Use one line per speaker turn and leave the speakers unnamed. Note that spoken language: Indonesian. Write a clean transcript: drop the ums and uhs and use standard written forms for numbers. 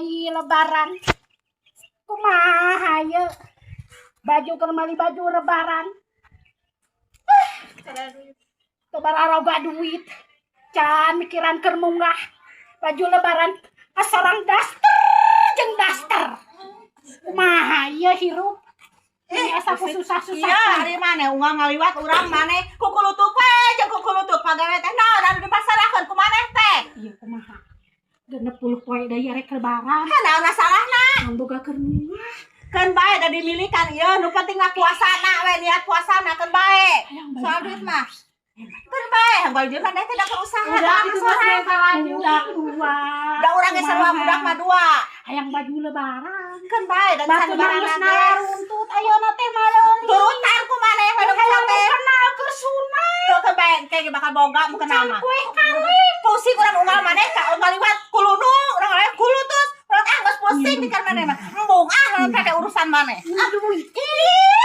Lebaran kumaha ye baju kemali baju lebaran tebar aroga duit can mikiran keur munggah baju lebaran asarang daster jeung daster kumaha ye hirup asa ku susah-susah
iya ari maneh unggal ngaliwat urang maneh kukulutuk we jeung kukulutuk pagawe teh naon anu dipasarakeun ku maneh teh
ieu kumaha 60 poe deui rek lebaran
naon salahna
ang boga keur munggah
keun bae da dimilikan ieu nu penting mah puasana we niat puasana keun bae soal duit mah keun bae hanggal jeung maneh teh da usaha
udah itu budak dua
da urang geus sarua budak mah dua
hayang baju lebaran
keun bae dan
batu
sabarangan
geus runtut ayeuna teh maleung
turutan ku maneh we da teh
kenal ke sunat
tuh keun bae kayak bakal boga mu kenal mah
kue kawin
pusing urang unggal maneh ka unggal liwat kulunu urang aya kulutus urang geus pusing pikir maneh mah embung naon teh urusan maneh
aduh ih